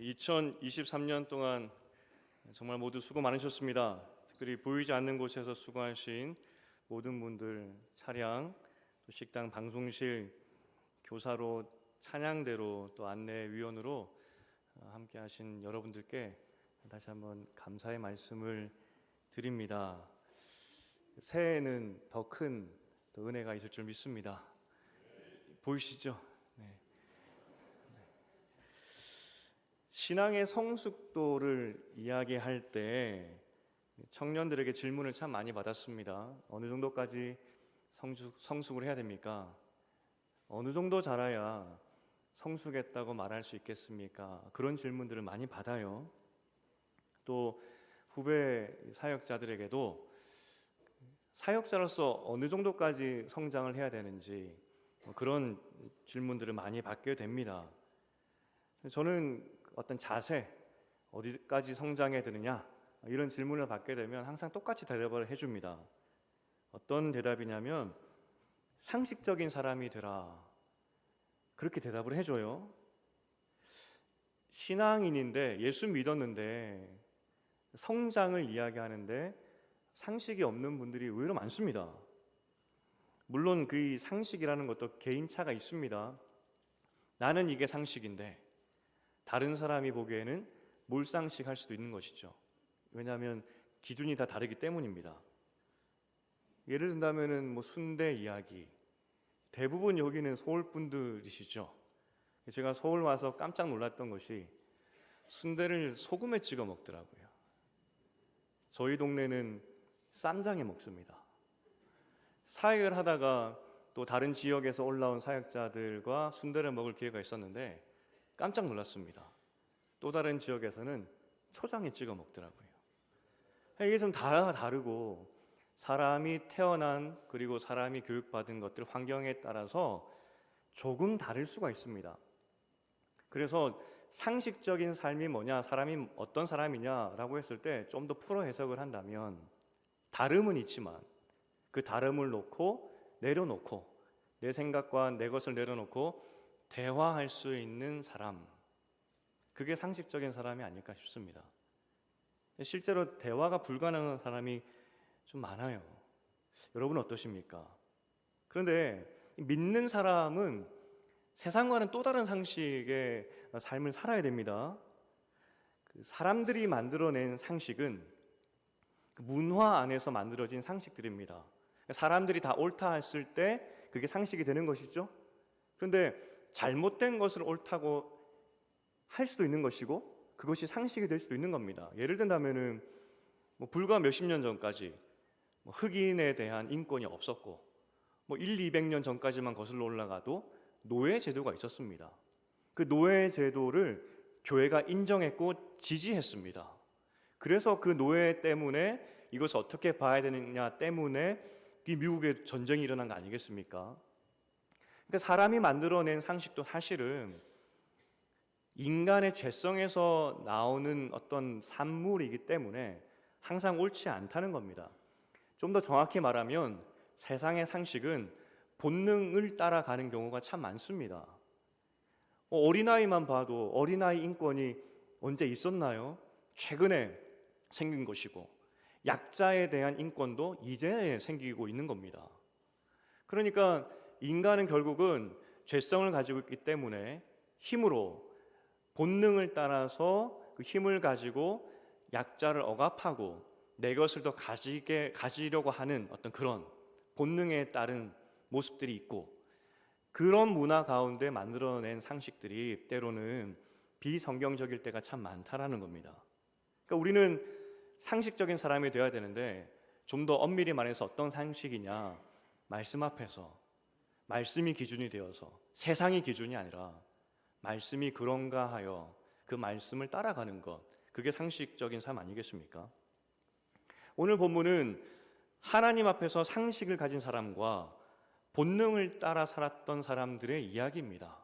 2023년 동안 정말 모두 수고 많으셨습니다. 특별히 보이지 않는 곳에서 수고하신 모든 분들, 차량, 또 식당, 방송실, 교사로, 찬양대로, 또 안내위원으로 함께 하신 여러분들께 다시 한번 감사의 말씀을 드립니다. 새해에는 더 큰 은혜가 있을 줄 믿습니다. 보이시죠? 네. 신앙의 성숙도를 이야기할 때 청년들에게 질문을 참 많이 받았습니다. 어느 정도까지 성숙을 해야 됩니까? 어느 정도 자라야 성숙했다고 말할 수 있겠습니까? 그런 질문들을 많이 받아요. 또 후배 사역자들에게도 사역자로서 어느 정도까지 성장을 해야 되는지 그런 질문들을 많이 받게 됩니다. 저는 어떤 자세, 어디까지 성장해야 되느냐 이런 질문을 받게 되면 항상 똑같이 대답을 해줍니다. 어떤 대답이냐면 상식적인 사람이 되라, 그렇게 대답을 해줘요. 신앙인인데, 예수 믿었는데 성장을 이야기하는데 상식이 없는 분들이 의외로 많습니다. 물론 그 상식이라는 것도 개인차가 있습니다. 나는 이게 상식인데 다른 사람이 보기에는 몰상식할 수도 있는 것이죠. 왜냐하면 기준이 다 다르기 때문입니다. 예를 든다면 순대 이야기, 대부분 여기는 서울 분들이시죠. 제가 서울 와서 깜짝 놀랐던 것이 순대를 소금에 찍어 먹더라고요. 저희 동네는 쌈장에 먹습니다. 사역을 하다가 또 다른 지역에서 올라온 사역자들과 순대를 먹을 기회가 있었는데 깜짝 놀랐습니다. 또 다른 지역에서는 초장에 찍어 먹더라고요. 이게 좀 다 다르고 사람이 태어난 그리고 사람이 교육받은 것들 환경에 따라서 조금 다를 수가 있습니다. 그래서 상식적인 삶이 뭐냐, 사람이 어떤 사람이냐라고 했을 때 좀 더 풀어 해석을 한다면 다름은 있지만 그 다름을 내려놓고 내 생각과 내 것을 내려놓고 대화할 수 있는 사람, 그게 상식적인 사람이 아닐까 싶습니다. 실제로 대화가 불가능한 사람이 좀 많아요. 여러분은 어떠십니까? 그런데 믿는 사람은 세상과는 또 다른 상식의 삶을 살아야 됩니다. 사람들이 만들어낸 상식은 문화 안에서 만들어진 상식들입니다. 사람들이 다 옳다 했을 때 그게 상식이 되는 것이죠. 그런데 잘못된 것을 옳다고 할 수도 있는 것이고 그것이 상식이 될 수도 있는 겁니다. 예를 든다면은 불과 몇십 년 전까지 흑인에 대한 인권이 없었고 200년 전까지만 거슬러 올라가도 노예 제도가 있었습니다. 그 노예 제도를 교회가 인정했고 지지했습니다. 그래서 그 노예 때문에 이것을 어떻게 봐야 되느냐 때문에 이 미국에 전쟁이 일어난 거 아니겠습니까? 그러니까 사람이 만들어낸 상식도 사실은 인간의 죄성에서 나오는 어떤 산물이기 때문에 항상 옳지 않다는 겁니다. 좀 더 정확히 말하면 세상의 상식은 본능을 따라가는 경우가 참 많습니다. 어린아이만 봐도 어린아이 인권이 언제 있었나요? 최근에 생긴 것이고 약자에 대한 인권도 이제 생기고 있는 겁니다. 그러니까 인간은 결국은 죄성을 가지고 있기 때문에 힘으로 본능을 따라서 그 힘을 가지고 약자를 억압하고 내 것을 더 가지려고 하는 어떤 그런 본능에 따른 모습들이 있고 그런 문화 가운데 만들어낸 상식들이 때로는 비성경적일 때가 참 많다라는 겁니다. 그러니까 우리는 상식적인 사람이 되어야 되는데 좀 더 엄밀히 말해서 어떤 상식이냐, 말씀 앞에서 말씀이 기준이 되어서 세상이 기준이 아니라 말씀이 그런가 하여 그 말씀을 따라가는 것, 그게 상식적인 삶 아니겠습니까? 오늘 본문은 하나님 앞에서 상식을 가진 사람과 본능을 따라 살았던 사람들의 이야기입니다.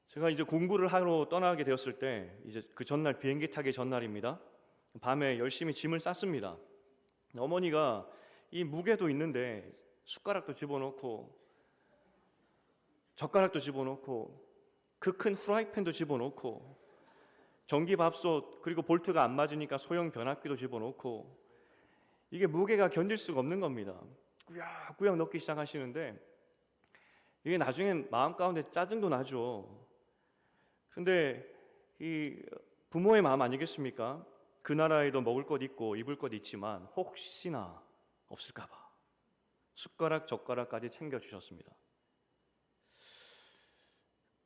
제가 이제 공부를 하러 떠나게 되었을 때 이제 그 전날 비행기 타기 전날입니다. 밤에 열심히 짐을 쌌습니다. 어머니가 이 무게도 있는데 숟가락도 집어넣고 젓가락도 집어넣고 그 큰 후라이팬도 집어넣고, 전기밥솥 그리고 볼트가 안 맞으니까 소형 변압기도 집어넣고, 이게 무게가 견딜 수가 없는 겁니다. 꾸역꾸역 넣기 시작하시는데 이게 나중엔 마음 가운데 짜증도 나죠. 그런데 이 부모의 마음 아니겠습니까? 그 나라에도 먹을 것 있고 입을 것 있지만 혹시나 없을까 봐 숟가락 젓가락까지 챙겨주셨습니다.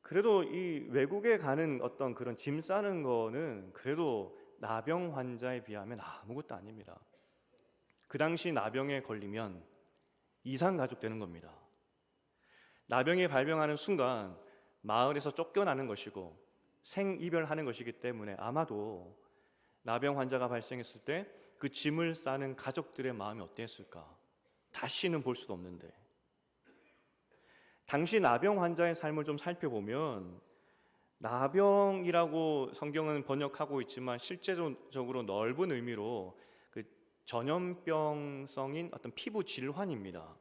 그래도 이 외국에 가는 어떤 그런 짐 싸는 거는 그래도 나병 환자에 비하면 아무것도 아닙니다. 그 당시 나병에 걸리면 이산 가족 되는 겁니다. 나병이 발병하는 순간 마을에서 쫓겨나는 것이고 생이별하는 것이기 때문에 아마도 나병 환자가 발생했을 때 그 짐을 싸는 가족들의 마음이 어땠을까? 다시는 볼 수도 없는데, 당시 나병 환자의 삶을 좀 살펴보면 나병이라고 성경은 번역하고 있지만 실제적으로 넓은 의미로 그 전염병성인 어떤 피부 질환입니다.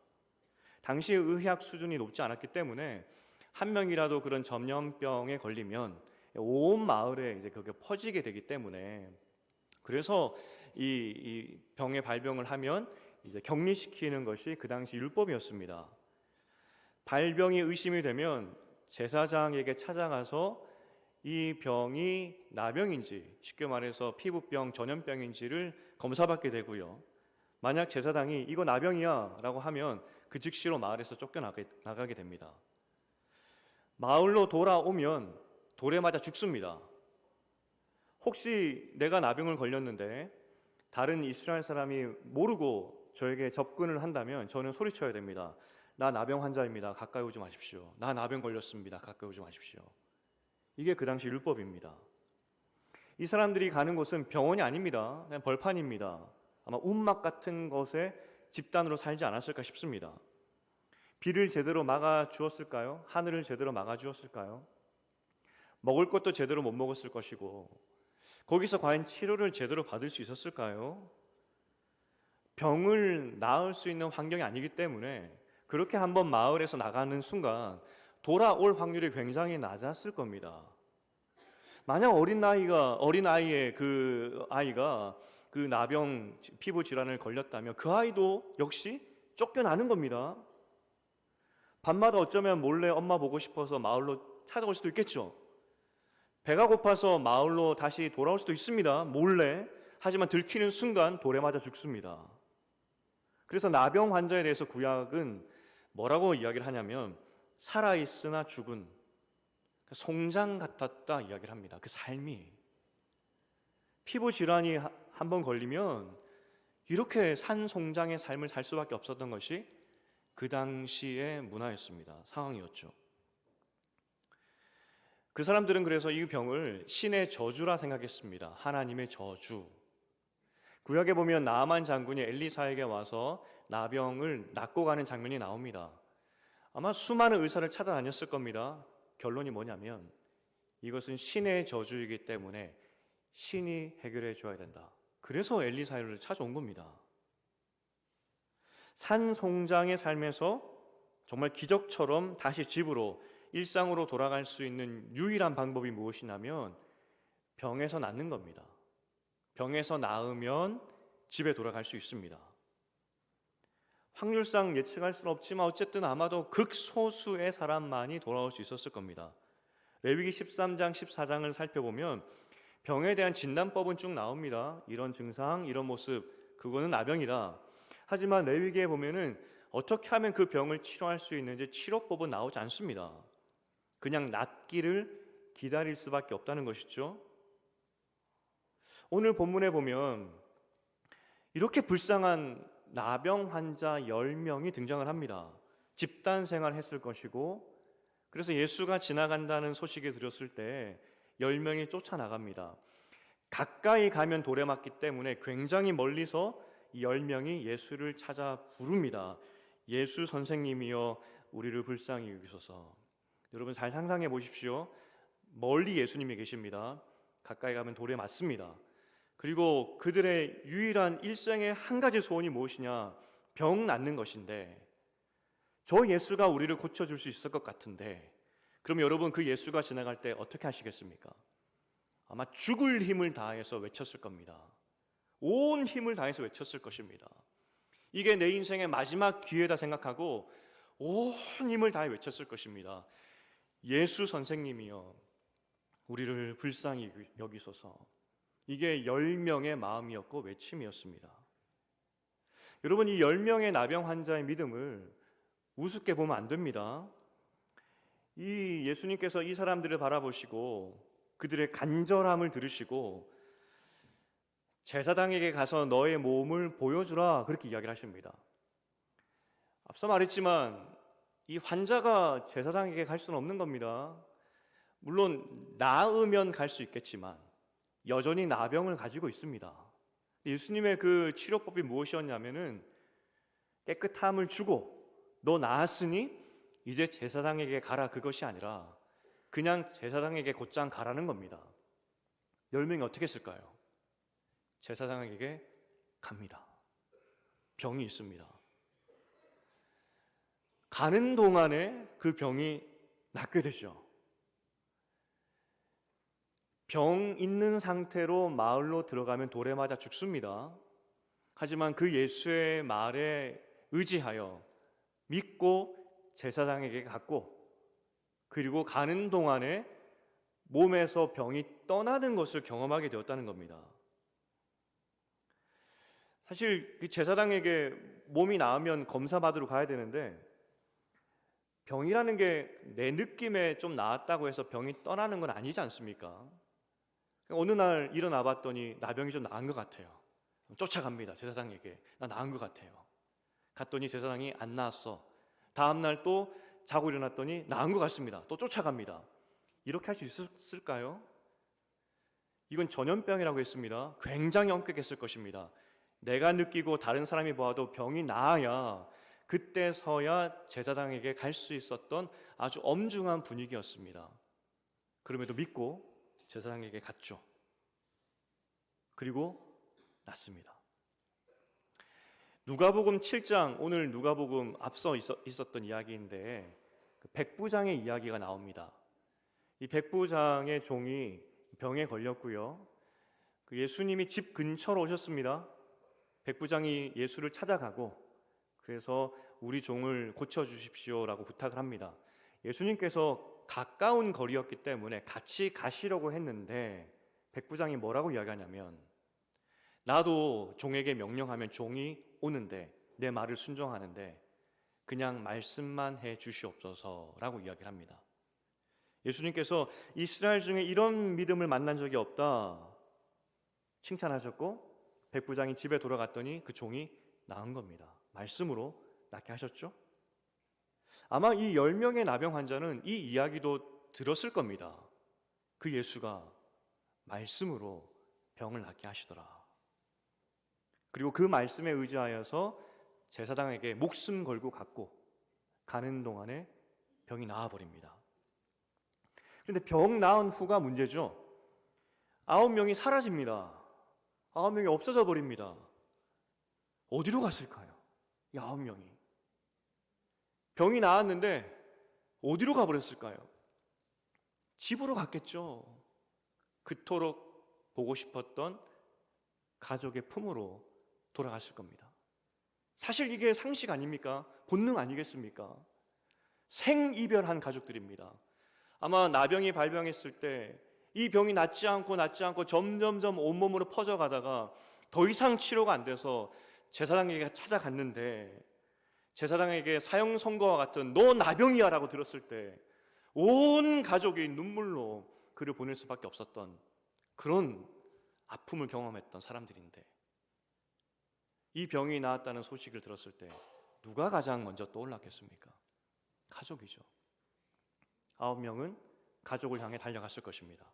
당시 의학 수준이 높지 않았기 때문에 한 명이라도 그런 전염병에 걸리면 온 마을에 이제 그게 퍼지게 되기 때문에, 그래서 이 병의 발병을 하면 이제 격리시키는 것이 그 당시 율법이었습니다. 발병이 의심이 되면 제사장에게 찾아가서 이 병이 나병인지, 쉽게 말해서 피부병, 전염병인지를 검사받게 되고요. 만약 제사장이 이거 나병이야 라고 하면 그 즉시로 마을에서 쫓겨나가게 됩니다. 마을로 돌아오면 돌에 맞아 죽습니다. 혹시 내가 나병을 걸렸는데 다른 이스라엘 사람이 모르고 저에게 접근을 한다면 저는 소리쳐야 됩니다. 나 나병 환자입니다. 가까이 오지 마십시오. 나 나병 걸렸습니다. 가까이 오지 마십시오. 이게 그 당시 율법입니다. 이 사람들이 가는 곳은 병원이 아닙니다. 그냥 벌판입니다. 아마 움막 같은 것에 집단으로 살지 않았을까 싶습니다. 비를 제대로 막아 주었을까요? 하늘을 제대로 막아 주었을까요? 먹을 것도 제대로 못 먹었을 것이고, 거기서 과연 치료를 제대로 받을 수 있었을까요? 병을 나을 수 있는 환경이 아니기 때문에 그렇게 한번 마을에서 나가는 순간 돌아올 확률이 굉장히 낮았을 겁니다. 만약 어린아이의 그 아이가 그 나병 피부 질환을 걸렸다면 그 아이도 역시 쫓겨나는 겁니다. 밤마다 어쩌면 몰래 엄마 보고 싶어서 마을로 찾아올 수도 있겠죠. 배가 고파서 마을로 다시 돌아올 수도 있습니다. 몰래. 하지만 들키는 순간 돌에 맞아 죽습니다. 그래서 나병 환자에 대해서 구약은 뭐라고 이야기를 하냐면 살아있으나 죽은 송장 같았다 이야기를 합니다. 그 삶이. 피부 질환이 한 번 걸리면 이렇게 산송장의 삶을 살 수밖에 없었던 것이 그 당시의 문화였습니다. 상황이었죠. 그 사람들은 그래서 이 병을 신의 저주라 생각했습니다. 하나님의 저주. 구약에 보면 나아만 장군이 엘리사에게 와서 나병을 낫고 가는 장면이 나옵니다. 아마 수많은 의사를 찾아다녔을 겁니다. 결론이 뭐냐면 이것은 신의 저주이기 때문에 신이 해결해 줘야 된다. 그래서 엘리사를 찾아온 겁니다. 산송장의 삶에서 정말 기적처럼 다시 집으로 일상으로 돌아갈 수 있는 유일한 방법이 무엇이냐면 병에서 낫는 겁니다. 병에서 나으면 집에 돌아갈 수 있습니다. 확률상 예측할 수는 없지만 어쨌든 아마도 극소수의 사람만이 돌아올 수 있었을 겁니다. 레위기 13장, 14장을 살펴보면 병에 대한 진단법은 쭉 나옵니다. 이런 증상, 이런 모습, 그거는 나병이다. 하지만 레위기에 보면은 어떻게 하면 그 병을 치료할 수 있는지 치료법은 나오지 않습니다. 그냥 낫기를 기다릴 수밖에 없다는 것이죠. 오늘 본문에 보면 이렇게 불쌍한 나병 환자 10명이 등장을 합니다. 집단 생활했을 것이고, 그래서 예수가 지나간다는 소식을 들었을 때 10명이 쫓아나갑니다. 가까이 가면 돌에 맞기 때문에 굉장히 멀리서 이 10명이 예수를 찾아 부릅니다. 예수 선생님이여 우리를 불쌍히 여기소서. 여러분 잘 상상해 보십시오. 멀리 예수님이 계십니다. 가까이 가면 돌에 맞습니다. 그리고 그들의 유일한 일생의 한 가지 소원이 무엇이냐? 병 낫는 것인데, 저 예수가 우리를 고쳐줄 수 있을 것 같은데 그럼 여러분 그 예수가 지나갈 때 어떻게 하시겠습니까? 아마 죽을 힘을 다해서 외쳤을 겁니다. 온 힘을 다해서 외쳤을 것입니다. 이게 내 인생의 마지막 기회다 생각하고 온 힘을 다해 외쳤을 것입니다. 예수 선생님이여 우리를 불쌍히 여기소서. 이게 10명의 마음이었고 외침이었습니다. 여러분, 이 10명의 나병 환자의 믿음을 우습게 보면 안 됩니다. 이 예수님께서 이 사람들을 바라보시고 그들의 간절함을 들으시고 제사장에게 가서 너의 몸을 보여주라, 그렇게 이야기를 하십니다. 앞서 말했지만 이 환자가 제사장에게 갈 수는 없는 겁니다. 물론 나으면 갈 수 있겠지만 여전히 나병을 가지고 있습니다. 예수님의 그 치료법이 무엇이었냐면은 깨끗함을 주고 너 나았으니 이제 제사장에게 가라, 그것이 아니라 그냥 제사장에게 곧장 가라는 겁니다. 10명이 어떻게 했을까요? 제사장에게 갑니다. 병이 있습니다. 가는 동안에 그 병이 낫게 되죠. 병 있는 상태로 마을로 들어가면 돌에 맞아 죽습니다. 하지만 그 예수의 말에 의지하여 믿고 제사장에게 갔고, 그리고 가는 동안에 몸에서 병이 떠나는 것을 경험하게 되었다는 겁니다. 사실 그 제사장에게 몸이 나으면 검사 받으러 가야 되는데 병이라는 게 내 느낌에 좀 나았다고 해서 병이 떠나는 건 아니지 않습니까? 어느 날 일어나 봤더니 나병이 좀 나은 것 같아요. 쫓아갑니다. 제사장에게. 나 나은 것 같아요. 갔더니 제사장이 안 나았어. 다음날 또 자고 일어났더니 나은 것 같습니다. 또 쫓아갑니다. 이렇게 할 수 있을까요? 이건 전염병이라고 했습니다. 굉장히 엄격했을 것입니다. 내가 느끼고 다른 사람이 보아도 병이 나아야 그때서야 제사장에게 갈 수 있었던 아주 엄중한 분위기였습니다. 그럼에도 믿고 제사장에게 갔죠. 그리고 낫습니다. 누가복음 7장, 오늘 누가복음 앞서 있었던 이야기인데 그 백부장의 이야기가 나옵니다. 이 백부장의 종이 병에 걸렸고요. 그 예수님이 집 근처로 오셨습니다. 백부장이 예수를 찾아가고 그래서 우리 종을 고쳐주십시오라고 부탁을 합니다. 예수님께서 가까운 거리였기 때문에 같이 가시려고 했는데 백부장이 뭐라고 이야기하냐면 나도 종에게 명령하면 종이 오는데 내 말을 순종하는데 그냥 말씀만 해 주시옵소서라고 이야기를 합니다. 예수님께서 이스라엘 중에 이런 믿음을 만난 적이 없다 칭찬하셨고 백부장이 집에 돌아갔더니 그 종이 나은 겁니다. 말씀으로 낫게 하셨죠. 아마 이 10명의 나병 환자는 이 이야기도 들었을 겁니다. 그 예수가 말씀으로 병을 낫게 하시더라. 그리고 그 말씀에 의지하여서 제사장에게 목숨 걸고 갔고 가는 동안에 병이 나아버립니다. 그런데 병 나은 후가 문제죠. 9명이 사라집니다. 9명이 없어져 버립니다. 어디로 갔을까요? 이 9명이 병이 나았는데 어디로 가버렸을까요? 집으로 갔겠죠. 그토록 보고 싶었던 가족의 품으로 돌아갔을 겁니다. 사실 이게 상식 아닙니까? 본능 아니겠습니까? 생이별한 가족들입니다. 아마 나병이 발병했을 때 이 병이 낫지 않고 점점점 온몸으로 퍼져가다가 더 이상 치료가 안 돼서 제사장에게 찾아갔는데 제사장에게 사형 선고와 같은 너 나병이야 라고 들었을 때 온 가족이 눈물로 그를 보낼 수밖에 없었던 그런 아픔을 경험했던 사람들인데 이 병이 나았다는 소식을 들었을 때 누가 가장 먼저 떠올랐겠습니까? 가족이죠. 9명은 가족을 향해 달려갔을 것입니다.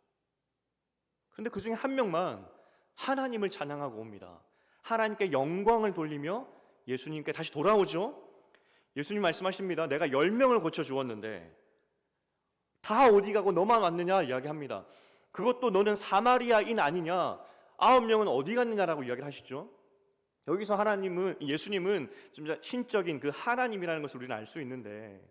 그런데 그 중에 한 명만 하나님을 찬양하고 옵니다. 하나님께 영광을 돌리며 예수님께 다시 돌아오죠. 예수님 말씀하십니다. 내가 10명을 고쳐주었는데 다 어디 가고 너만 왔느냐 이야기합니다. 그것도 너는 사마리아인 아니냐, 9명은 어디 갔느냐라고 이야기를 하시죠. 여기서 예수님은 진짜 신적인 그 하나님이라는 것을 우리는 알 수 있는데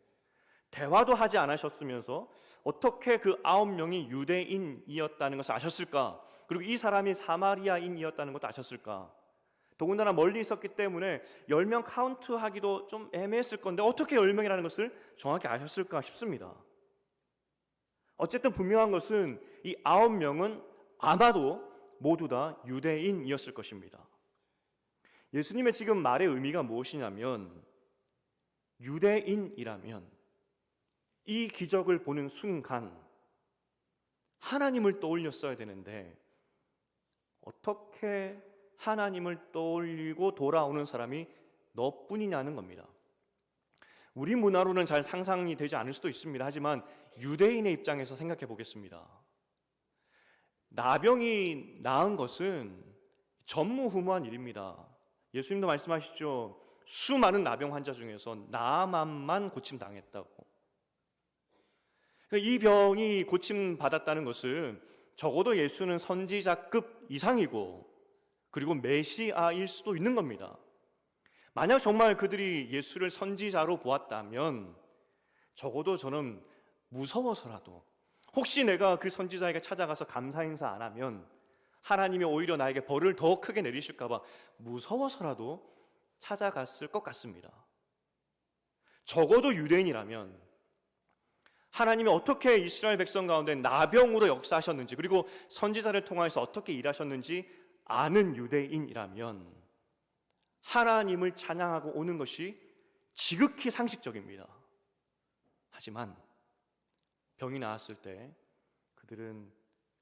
대화도 하지 않으셨으면서 어떻게 그 9명이 유대인이었다는 것을 아셨을까? 그리고 이 사람이 사마리아인이었다는 것도 아셨을까? 더군다나 멀리 있었기 때문에 10명 카운트하기도 좀 애매했을 건데 어떻게 10명이라는 것을 정확히 아셨을까 싶습니다. 어쨌든 분명한 것은 이 9명은 아마도 모두 다 유대인이었을 것입니다. 예수님의 지금 말의 의미가 무엇이냐면, 유대인이라면 이 기적을 보는 순간 하나님을 떠올렸어야 되는데 어떻게 하나님을 떠올리고 돌아오는 사람이 너뿐이냐는 겁니다. 우리 문화로는 잘 상상이 되지 않을 수도 있습니다. 하지만 유대인의 입장에서 생각해 보겠습니다. 나병이 나은 것은 전무후무한 일입니다. 예수님도 말씀하시죠. 수많은 나병 환자 중에서 나만만 고침당했다고. 이 병이 고침받았다는 것은 적어도 예수는 선지자급 이상이고 그리고 메시아일 수도 있는 겁니다. 만약 정말 그들이 예수를 선지자로 보았다면 적어도 저는 무서워서라도, 혹시 내가 그 선지자에게 찾아가서 감사 인사 안 하면 하나님이 오히려 나에게 벌을 더 크게 내리실까 봐 무서워서라도 찾아갔을 것 같습니다. 적어도 유대인이라면 하나님이 어떻게 이스라엘 백성 가운데 나병으로 역사하셨는지, 그리고 선지자를 통해서 어떻게 일하셨는지 아는 유대인이라면 하나님을 찬양하고 오는 것이 지극히 상식적입니다. 하지만 병이 나았을 때 그들은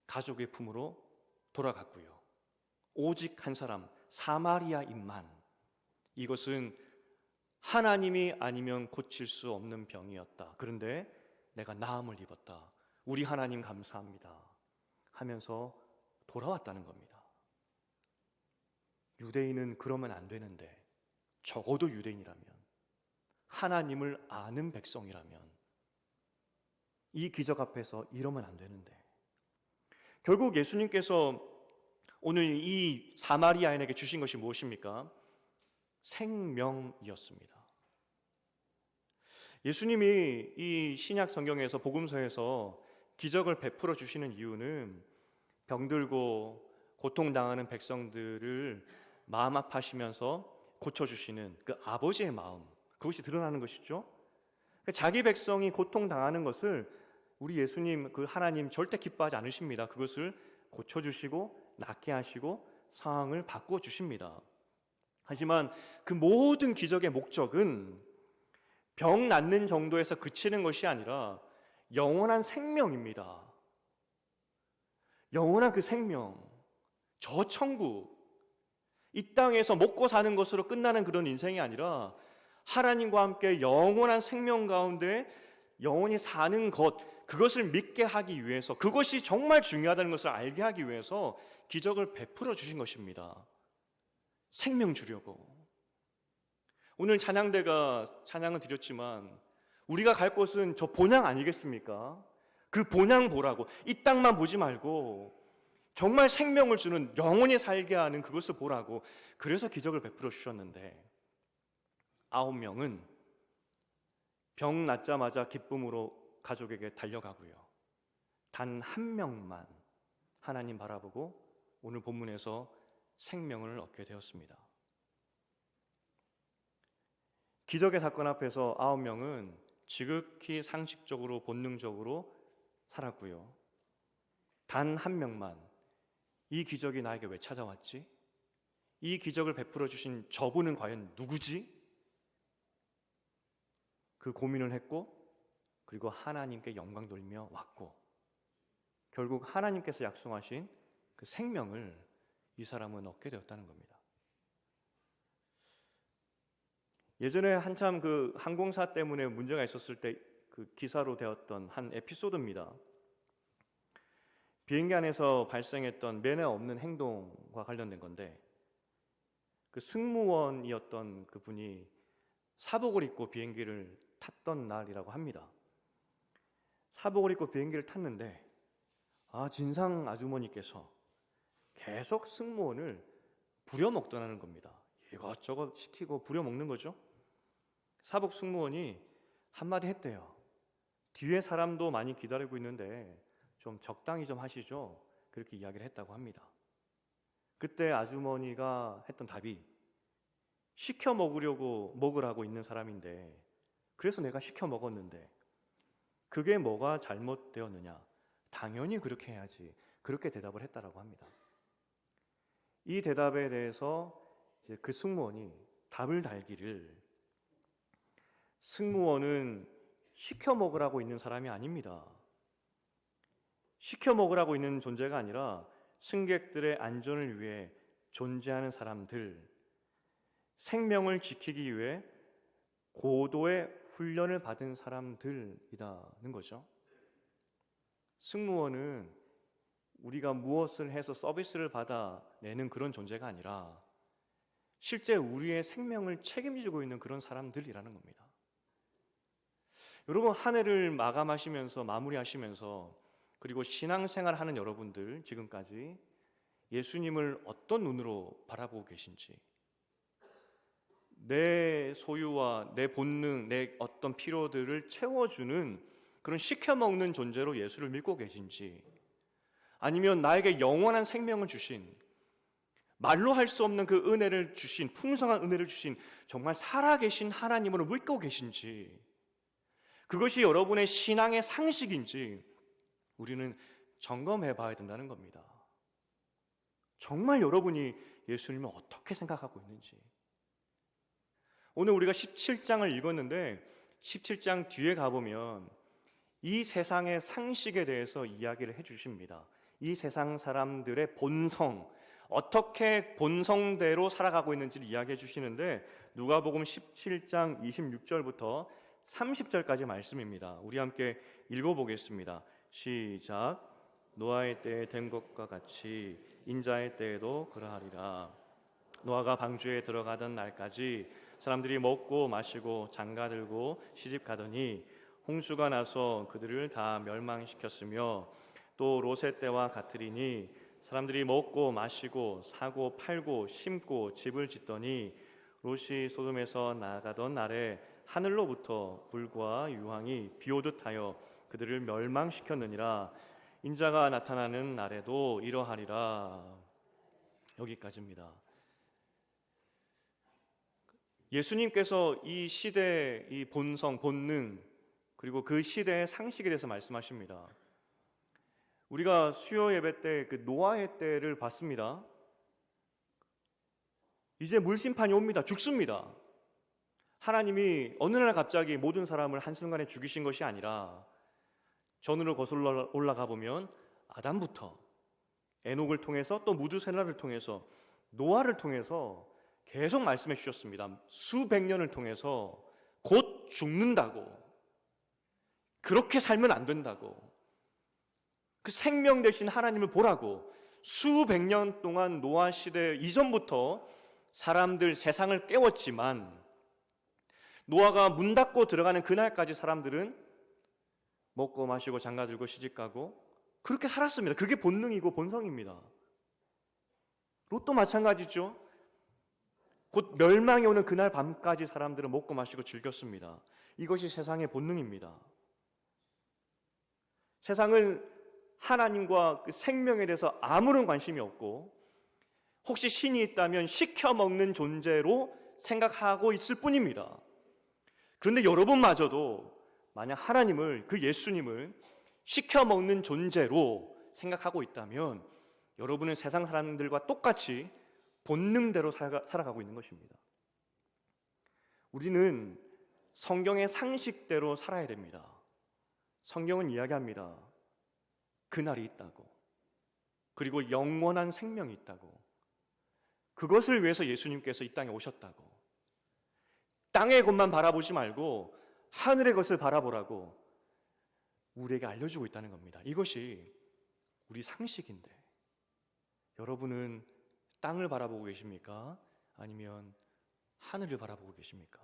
가족의 품으로 돌아갔고요. 오직 한 사람, 사마리아인만, 이것은 하나님이 아니면 고칠 수 없는 병이었다. 그런데 내가 나음을 입었다. 우리 하나님 감사합니다. 하면서 돌아왔다는 겁니다. 유대인은 그러면 안 되는데, 적어도 유대인이라면, 하나님을 아는 백성이라면 이 기적 앞에서 이러면 안 되는데, 결국 예수님께서 오늘 이 사마리아인에게 주신 것이 무엇입니까? 생명이었습니다. 예수님이 이 신약 성경에서 복음서에서 기적을 베풀어 주시는 이유는 병들고 고통당하는 백성들을 마음 아파하시면서 고쳐주시는 그 아버지의 마음, 그것이 드러나는 것이죠. 자기 백성이 고통당하는 것을 우리 예수님, 그 하나님 절대 기뻐하지 않으십니다. 그것을 고쳐주시고 낫게 하시고 상황을 바꿔주십니다. 하지만 그 모든 기적의 목적은 병 낫는 정도에서 그치는 것이 아니라 영원한 생명입니다. 영원한 그 생명, 저 천국, 이 땅에서 먹고 사는 것으로 끝나는 그런 인생이 아니라 하나님과 함께 영원한 생명 가운데 영원히 사는 것, 그것을 믿게 하기 위해서, 그것이 정말 중요하다는 것을 알게 하기 위해서 기적을 베풀어 주신 것입니다. 생명 주려고. 오늘 찬양대가 찬양을 드렸지만 우리가 갈 곳은 저 본향 아니겠습니까? 그 본향 보라고. 이 땅만 보지 말고 정말 생명을 주는, 영원히 살게 하는 그것을 보라고. 그래서 기적을 베풀어 주셨는데 9명은 병 낫자마자 기쁨으로 가족에게 달려가고요. 단 한 명만 하나님 바라보고 오늘 본문에서 생명을 얻게 되었습니다. 기적의 사건 앞에서 9명은 지극히 상식적으로 본능적으로 살았고요. 단 한 명만, 이 기적이 나에게 왜 찾아왔지? 이 기적을 베풀어 주신 저분은 과연 누구지? 그 고민을 했고, 그리고 하나님께 영광 돌리며 왔고, 결국 하나님께서 약속하신 그 생명을 이 사람은 얻게 되었다는 겁니다. 예전에 한참 그 항공사 때문에 문제가 있었을 때 그 기사로 되었던 한 에피소드입니다. 비행기 안에서 발생했던 매너 없는 행동과 관련된 건데, 그 승무원이었던 그분이 사복을 입고 비행기를 탔던 날이라고 합니다. 사복을 입고 비행기를 탔는데 진상 아주머니께서 계속 승무원을 부려먹더라는 겁니다. 이것저것 시키고 부려먹는 거죠. 사복 승무원이 한마디 했대요. 뒤에 사람도 많이 기다리고 있는데 좀 적당히 좀 하시죠. 그렇게 이야기를 했다고 합니다. 그때 아주머니가 했던 답이 시켜 먹으라고 있는 사람인데 그래서 내가 시켜 먹었는데 그게 뭐가 잘못되었느냐? 당연히 그렇게 해야지. 그렇게 대답을 했다라고 합니다. 이 대답에 대해서 이제 그 승무원이 답을 달기를 승무원은 시켜 먹으라고 있는 사람이 아닙니다. 시켜 먹으라고 있는 존재가 아니라 승객들의 안전을 위해 존재하는 사람들, 생명을 지키기 위해 고도의 훈련을 받은 사람들이라는 거죠. 승무원은 우리가 무엇을 해서 서비스를 받아내는 그런 존재가 아니라 실제 우리의 생명을 책임지고 있는 그런 사람들이라는 겁니다. 여러분, 한 해를 마무리하시면서 그리고 신앙생활 하는 여러분들 지금까지 예수님을 어떤 눈으로 바라보고 계신지, 내 소유와 내 본능, 내 어떤 필요들을 채워주는 그런 시켜먹는 존재로 예수를 믿고 계신지, 아니면 나에게 영원한 생명을 주신, 말로 할 수 없는 그 은혜를 주신, 풍성한 은혜를 주신 정말 살아계신 하나님으로 믿고 계신지, 그것이 여러분의 신앙의 상식인지 우리는 점검해 봐야 된다는 겁니다. 정말 여러분이 예수님을 어떻게 생각하고 있는지. 오늘 우리가 17장을 읽었는데 17장 뒤에 가보면 이 세상의 상식에 대해서 이야기를 해주십니다. 이 세상 사람들의 본성, 어떻게 본성대로 살아가고 있는지를 이야기해 주시는데 누가복음 17장 26절부터 30절까지 말씀입니다. 우리 함께 읽어보겠습니다. 시작. 노아의 때에 된 것과 같이 인자의 때에도 그러하리라. 노아가 방주에 들어가던 날까지 사람들이 먹고 마시고 장가들고 시집가더니 홍수가 나서 그들을 다 멸망시켰으며 또 롯의 때와 같으리니 사람들이 먹고 마시고 사고 팔고 심고 집을 짓더니 롯이 소돔에서 나아가던 날에 하늘로부터 불과 유황이 비오듯 하여 그들을 멸망시켰느니라. 인자가 나타나는 날에도 이러하리라. 여기까지입니다. 예수님께서 이 시대의 이 본성, 본능, 그리고 그 시대의 상식에 대해서 말씀하십니다. 우리가 수요 예배 때 그 노아의 때를 봤습니다. 이제 물심판이 옵니다. 죽습니다. 하나님이 어느 날 갑자기 모든 사람을 한순간에 죽이신 것이 아니라 전으로 거슬러 올라가 보면 아담부터 에녹을 통해서 또 무두셀라를 통해서 노아를 통해서 계속 말씀해 주셨습니다. 수백 년을 통해서 곧 죽는다고, 그렇게 살면 안 된다고, 그 생명 되신 하나님을 보라고 수백 년 동안 노아 시대 이전부터 사람들 세상을 깨웠지만 노아가 문 닫고 들어가는 그날까지 사람들은 먹고 마시고 장가들고 시집가고 그렇게 살았습니다. 그게 본능이고 본성입니다. 롯도 마찬가지죠. 곧 멸망이 오는 그날 밤까지 사람들은 먹고 마시고 즐겼습니다. 이것이 세상의 본능입니다. 세상은 하나님과 그 생명에 대해서 아무런 관심이 없고 혹시 신이 있다면 시켜먹는 존재로 생각하고 있을 뿐입니다. 그런데 여러분마저도 만약 하나님을, 그 예수님을 시켜먹는 존재로 생각하고 있다면 여러분은 세상 사람들과 똑같이 본능대로 살아가고 있는 것입니다. 우리는 성경의 상식대로 살아야 됩니다. 성경은 이야기합니다. 그날이 있다고, 그리고 영원한 생명이 있다고, 그것을 위해서 예수님께서 이 땅에 오셨다고, 땅의 것만 바라보지 말고 하늘의 것을 바라보라고 우리에게 알려주고 있다는 겁니다. 이것이 우리 상식인데 여러분은 땅을 바라보고 계십니까? 아니면 하늘을 바라보고 계십니까?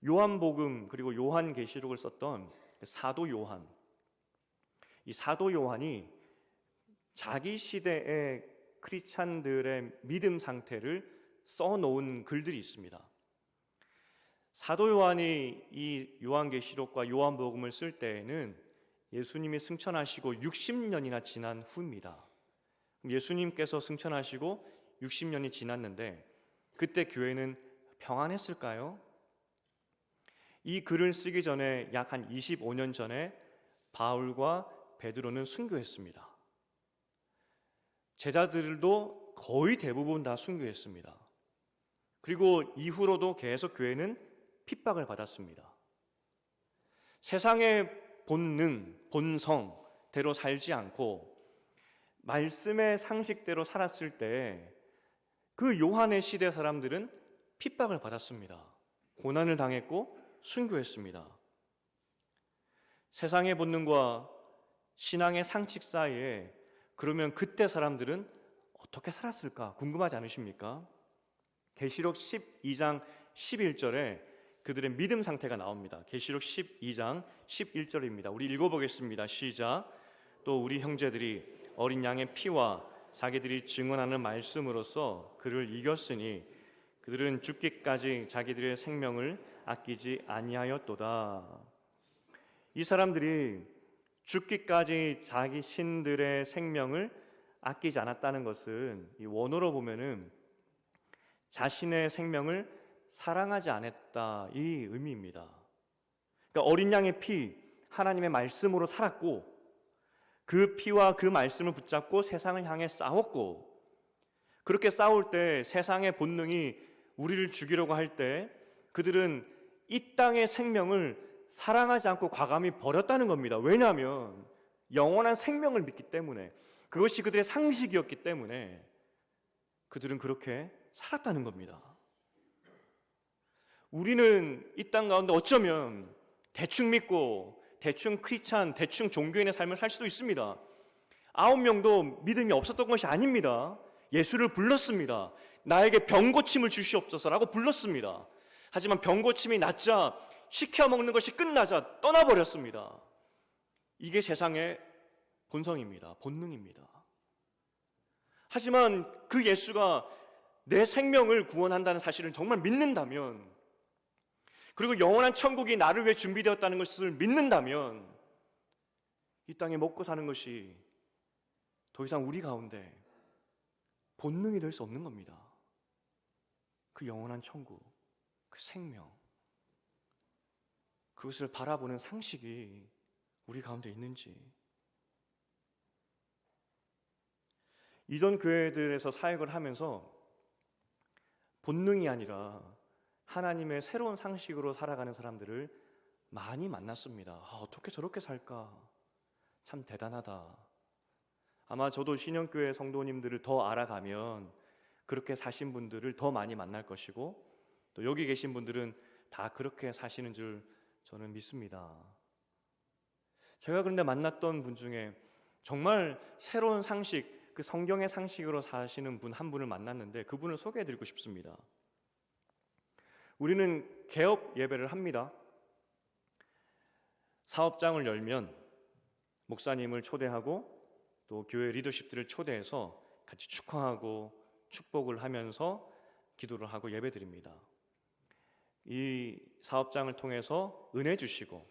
요한복음 그리고 요한계시록을 썼던 사도 요한, 이 사도 요한이 자기 시대의 크리스찬들의 믿음 상태를 써놓은 글들이 있습니다. 사도 요한이 이 요한계시록과 요한복음을 쓸 때에는 예수님이 승천하시고 60년이나 지난 후입니다. 예수님께서 승천하시고 60년이 지났는데 그때 교회는 평안했을까요? 이 글을 쓰기 전에 약 한 25년 전에 바울과 베드로는 순교했습니다. 제자들도 거의 대부분 다 순교했습니다. 그리고 이후로도 계속 교회는 핍박을 받았습니다. 세상의 본능, 본성대로 살지 않고 말씀의 상식대로 살았을 때 그 요한의 시대 사람들은 핍박을 받았습니다. 고난을 당했고 순교했습니다. 세상의 본능과 신앙의 상식 사이에 그러면 그때 사람들은 어떻게 살았을까 궁금하지 않으십니까? 계시록 12장 11절에 그들의 믿음 상태가 나옵니다. 계시록 12장 11절입니다. 우리 읽어보겠습니다. 시작. 또 우리 형제들이 어린 양의 피와 자기들이 증언하는 말씀으로써 그를 이겼으니 그들은 죽기까지 자기들의 생명을 아끼지 아니하였도다. 이 사람들이 죽기까지 자기 신들의 생명을 아끼지 않았다는 것은 이 원어로 보면은 자신의 생명을 사랑하지 않았다 이 의미입니다. 그러니까 어린 양의 피, 하나님의 말씀으로 살았고 그 피와 그 말씀을 붙잡고 세상을 향해 싸웠고 그렇게 싸울 때 세상의 본능이 우리를 죽이려고 할 때 그들은 이 땅의 생명을 사랑하지 않고 과감히 버렸다는 겁니다. 왜냐하면 영원한 생명을 믿기 때문에 그것이 그들의 상식이었기 때문에 그들은 그렇게 살았다는 겁니다. 우리는 이 땅 가운데 어쩌면 대충 믿고 대충 크리스찬, 대충 종교인의 삶을 살 수도 있습니다. 9명도 믿음이 없었던 것이 아닙니다. 예수를 불렀습니다. 나에게 병고침을 주시옵소서라고 불렀습니다. 하지만 병고침이 낫자 시켜 먹는 것이 끝나자 떠나버렸습니다. 이게 세상의 본성입니다. 본능입니다. 하지만 그 예수가 내 생명을 구원한다는 사실을 정말 믿는다면 그리고 영원한 천국이 나를 위해 준비되었다는 것을 믿는다면 이 땅에 먹고 사는 것이 더 이상 우리 가운데 본능이 될 수 없는 겁니다. 그 영원한 천국, 그 생명, 그것을 바라보는 상식이 우리 가운데 있는지. 이전 교회들에서 사역을 하면서 본능이 아니라 하나님의 새로운 상식으로 살아가는 사람들을 많이 만났습니다. 어떻게 저렇게 살까? 참 대단하다. 아마 저도 신영교회 성도님들을 더 알아가면 그렇게 사신 분들을 더 많이 만날 것이고 또 여기 계신 분들은 다 그렇게 사시는 줄 저는 믿습니다. 제가 그런데 만났던 분 중에 정말 새로운 상식, 그 성경의 상식으로 사시는 분 한 분을 만났는데 그분을 소개해드리고 싶습니다. 우리는 개업 예배를 합니다. 사업장을 열면 목사님을 초대하고 또 교회 리더십들을 초대해서 같이 축하하고 축복을 하면서 기도를 하고 예배드립니다. 이 사업장을 통해서 은혜 주시고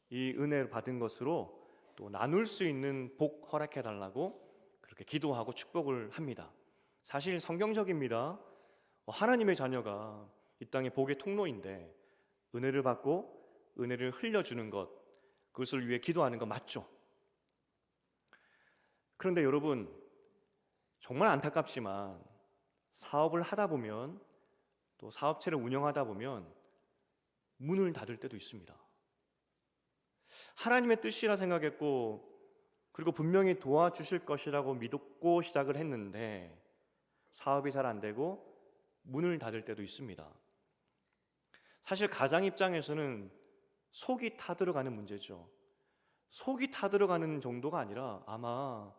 이 은혜를 받은 것으로 또 나눌 수 있는 복 허락해 달라고 그렇게 기도하고 축복을 합니다. 사실 성경적입니다. 하나님의 자녀가 이 땅의 복의 통로인데 은혜를 받고 은혜를 흘려주는 것, 그것을 위해 기도하는 것 맞죠? 그런데 여러분, 정말 안타깝지만 사업을 하다 보면 또 사업체를 운영하다 보면 문을 닫을 때도 있습니다. 하나님의 뜻이라 생각했고 그리고 분명히 도와주실 것이라고 믿고 시작을 했는데 사업이 잘 안 되고 문을 닫을 때도 있습니다. 사실 가장 입장에서는 속이 타들어가는 문제죠. 속이 타들어가는 정도가 아니라 아마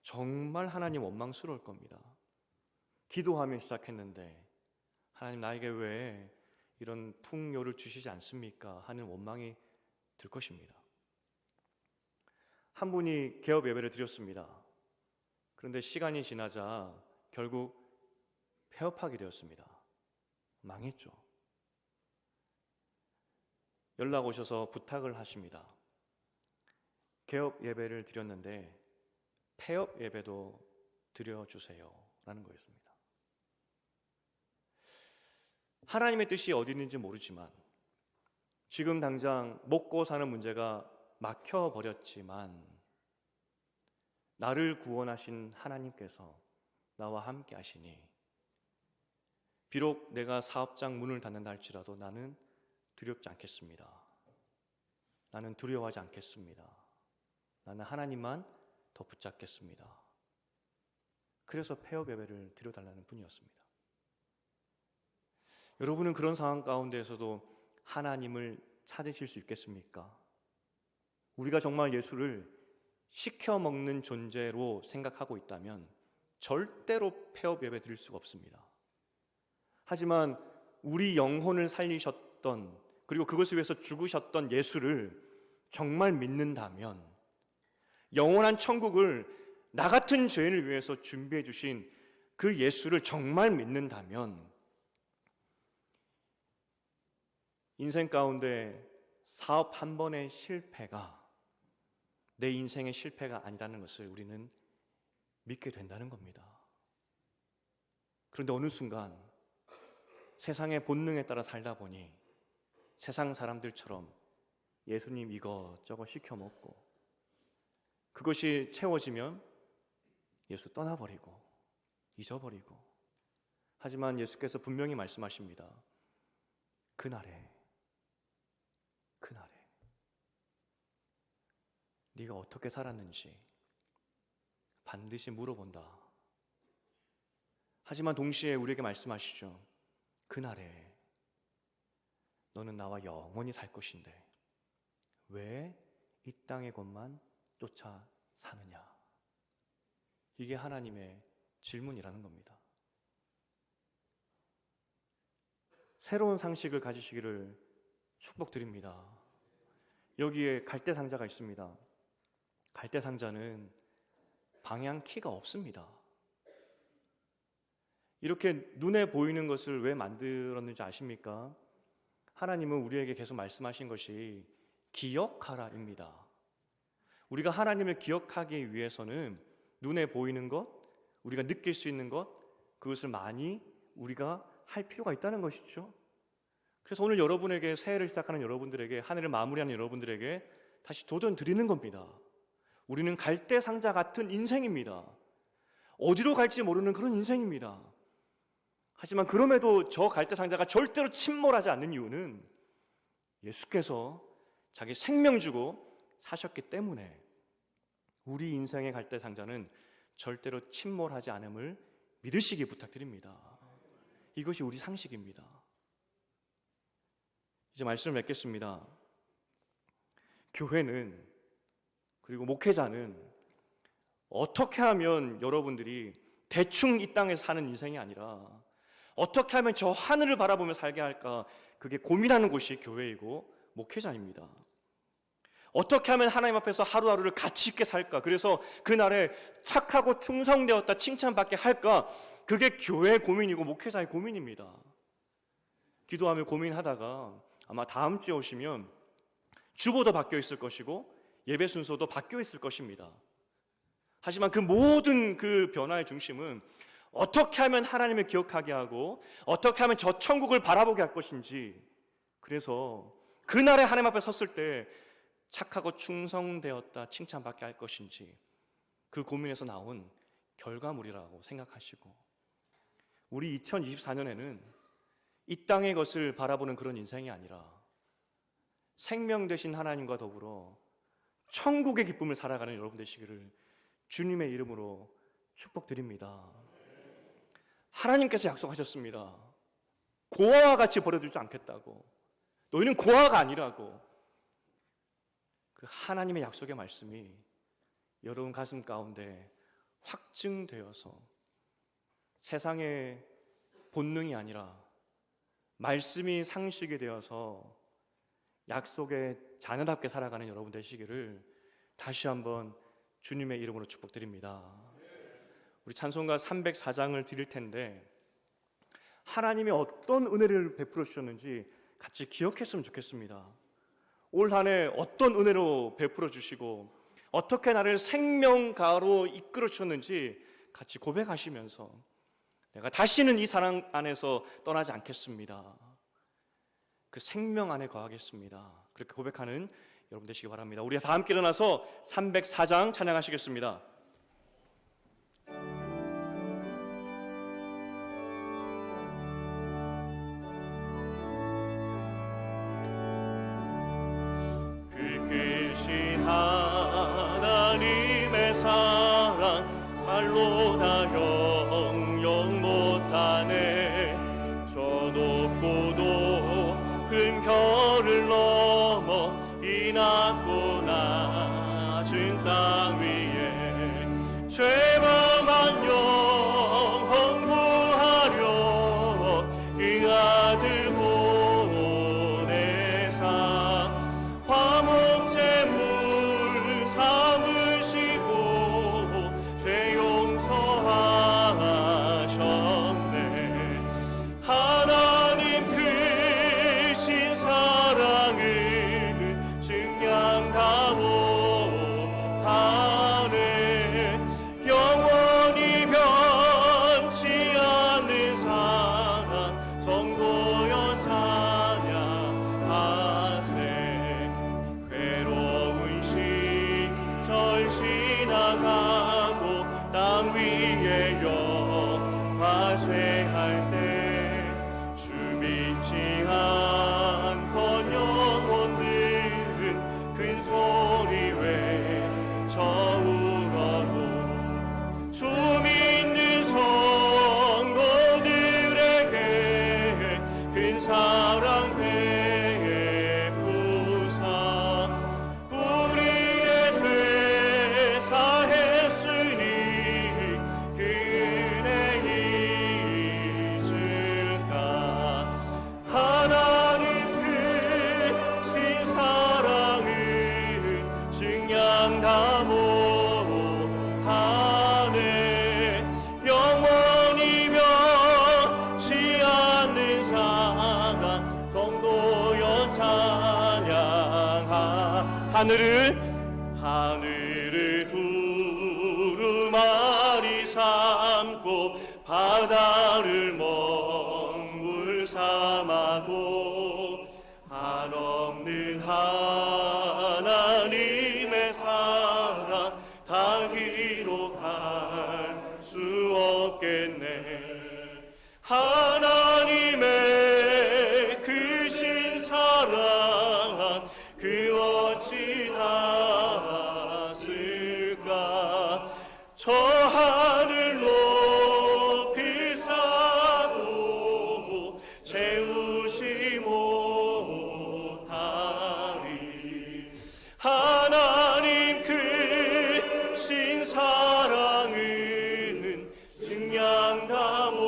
정말 하나님 원망스러울 겁니다. 기도하며 시작했는데 하나님 나에게 왜 이런 풍요를 주시지 않습니까? 하는 원망이 들 것입니다. 한 분이 개업 예배를 드렸습니다. 그런데 시간이 지나자 결국 폐업하게 되었습니다. 망했죠. 연락 오셔서 부탁을 하십니다. 개업 예배를 드렸는데 폐업 예배도 드려주세요 라는 거였습니다. 하나님의 뜻이 어디 있는지 모르지만 지금 당장 먹고 사는 문제가 막혀버렸지만 나를 구원하신 하나님께서 나와 함께 하시니 비록 내가 사업장 문을 닫는다 할지라도 나는 두렵지 않겠습니다. 나는 두려워하지 않겠습니다. 나는 하나님만 더 붙잡겠습니다. 그래서 폐업 예배를 드려달라는 분이었습니다. 여러분은 그런 상황 가운데에서도 하나님을 찾으실 수 있겠습니까? 우리가 정말 예수를 시켜 먹는 존재로 생각하고 있다면 절대로 폐업 예배 드릴 수가 없습니다. 하지만 우리 영혼을 살리셨던, 그리고 그것을 위해서 죽으셨던 예수를 정말 믿는다면, 영원한 천국을 나 같은 죄인을 위해서 준비해 주신 그 예수를 정말 믿는다면 인생 가운데 사업 한 번의 실패가 내 인생의 실패가 아니라는 것을 우리는 믿게 된다는 겁니다. 그런데 어느 순간 세상의 본능에 따라 살다 보니 세상 사람들처럼 예수님 이것저것 시켜 먹고 그것이 채워지면 예수 떠나버리고 잊어버리고, 하지만 예수께서 분명히 말씀하십니다. 그날에 네가 어떻게 살았는지 반드시 물어본다. 하지만 동시에 우리에게 말씀하시죠. 그날에 너는 나와 영원히 살 것인데 왜 이 땅의 것만 쫓아 사느냐? 이게 하나님의 질문이라는 겁니다. 새로운 상식을 가지시기를 축복드립니다. 여기에 갈대 상자가 있습니다. 갈대 상자는 방향키가 없습니다. 이렇게 눈에 보이는 것을 왜 만들었는지 아십니까? 하나님은 우리에게 계속 말씀하신 것이 기억하라입니다. 우리가 하나님을 기억하기 위해서는 눈에 보이는 것, 우리가 느낄 수 있는 것, 그것을 많이 우리가 할 필요가 있다는 것이죠. 그래서 오늘 여러분에게, 새해를 시작하는 여러분들에게, 한 해를 마무리하는 여러분들에게 다시 도전 드리는 겁니다. 우리는 갈대 상자 같은 인생입니다. 어디로 갈지 모르는 그런 인생입니다. 하지만 그럼에도 저 갈대 상자가 절대로 침몰하지 않는 이유는 예수께서 자기 생명 주고 사셨기 때문에 우리 인생의 갈대 상자는 절대로 침몰하지 않음을 믿으시기 부탁드립니다. 이것이 우리 상식입니다. 이제 말씀을 맺겠습니다. 교회는, 그리고 목회자는 어떻게 하면 여러분들이 대충 이 땅에서 사는 인생이 아니라 어떻게 하면 저 하늘을 바라보며 살게 할까, 그게 고민하는 곳이 교회이고 목회자입니다. 어떻게 하면 하나님 앞에서 하루하루를 가치 있게 살까, 그래서 그날에 착하고 충성되었다 칭찬받게 할까, 그게 교회의 고민이고 목회자의 고민입니다. 기도하며 고민하다가 아마 다음 주에 오시면 주보도 바뀌어 있을 것이고 예배 순서도 바뀌어 있을 것입니다. 하지만 그 모든 그 변화의 중심은 어떻게 하면 하나님을 기억하게 하고 어떻게 하면 저 천국을 바라보게 할 것인지, 그래서 그날에 하나님 앞에 섰을 때 착하고 충성되었다 칭찬받게 할 것인지, 그 고민에서 나온 결과물이라고 생각하시고, 우리 2024년에는 이 땅의 것을 바라보는 그런 인생이 아니라 생명 되신 하나님과 더불어 천국의 기쁨을 살아가는 여러분 되시기를 주님의 이름으로 축복드립니다. 하나님께서 약속하셨습니다. 고아와 같이 버려두지 않겠다고. 너희는 고아가 아니라고. 그 하나님의 약속의 말씀이 여러분 가슴 가운데 확증되어서 세상의 본능이 아니라 말씀이 상식이 되어서 약속의 자녀답게 살아가는 여러분 되시기를 다시 한번 주님의 이름으로 축복드립니다. 우리 찬송가 304장을 드릴 텐데 하나님이 어떤 은혜를 베풀어 주셨는지 같이 기억했으면 좋겠습니다. 올 한 해 어떤 은혜로 베풀어 주시고 어떻게 나를 생명가로 이끌어 주셨는지 같이 고백하시면서 내가 다시는 이 사랑 안에서 떠나지 않겠습니다. 그 생명 안에 거하겠습니다. 그렇게 고백하는 여러분 되시기 바랍니다. 우리 다 함께 일어나서 304장 찬양하시겠습니다. 그 크신 하나님의 사랑 말로 다 형용 못하네. 저 높고도 큰 별을 넘어 이 낮고 낮은 땅 위에 죄범한 영혼 구하려 그 아들 보내사 화목제물 삼으시고 죄 용서하셨네. 하나님 크신 사랑을 증량 다 못하네. 영원히 변치 않는 사랑 성도여 찬양하세. 괴로운 시절 지나가고 땅 위에 영화 쇠할 때 주 믿지 않던 영혼들은 큰 소리 외쳐 울어도 주 믿는 성도들에게 큰 사랑 베푸사 우리의 죄 사했으니 그 은혜 잊을까. 하나님 크신 사랑을 증량 다 못하네. 영원히 변치 않는 사랑 성도여 찬양하. 하늘을 두루마리 삼고 바다를 먹물 삼아도 한없는 하나님의 사랑 다 기록할 수 없겠네. 하나님의 크신 사랑 그 어찌 닿았을까. 저 하늘 높이 쌓고 채우지 못하리. 하나님 크신 사랑은 증량 다 못하네.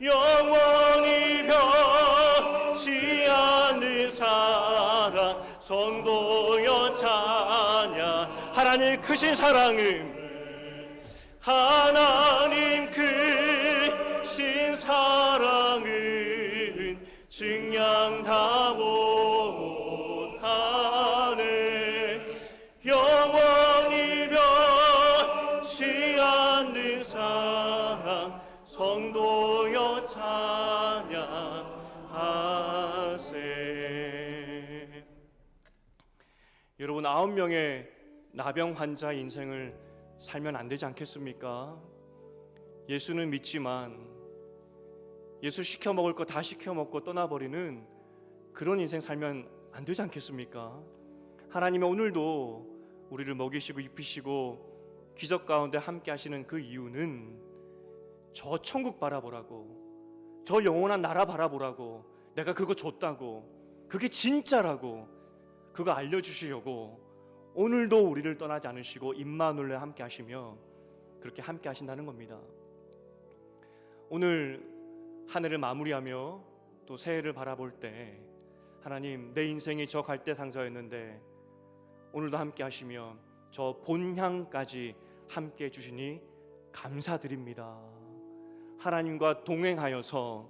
영원히 변치 않는 사랑 성도여 찬양. 하나님 크신 사랑은 하나님 크신 사랑은 증량 다 못하네. 영원히 변치 않는 사랑 성도여 찬양하세. 여러분 9명의 나병 환자 인생을 살면 안 되지 않겠습니까? 예수는 믿지만 예수 시켜 먹을 거 다 시켜 먹고 떠나버리는 그런 인생 살면 안 되지 않겠습니까? 하나님은 오늘도 우리를 먹이시고 입히시고 기적 가운데 함께 하시는 그 이유는 저 천국 바라보라고, 저 영원한 나라 바라보라고, 내가 그거 줬다고, 그게 진짜라고 그거 알려주시려고 오늘도 우리를 떠나지 않으시고 임마누엘과 함께 하시며 그렇게 함께 하신다는 겁니다. 오늘 한 해를 마무리하며 또 새해를 바라볼 때 하나님, 내 인생이 저 갈대상자였는데 오늘도 함께 하시며 저 본향까지 함께 해주시니 감사드립니다. 하나님과 동행하여서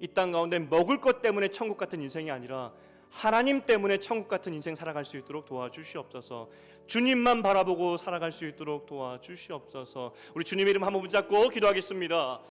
이 땅 가운데 먹을 것 때문에 천국 같은 인생이 아니라 하나님 때문에 천국 같은 인생 살아갈 수 있도록 도와주시옵소서. 주님만 바라보고 살아갈 수 있도록 도와주시옵소서. 우리 주님 이름 한번 붙잡고 기도하겠습니다.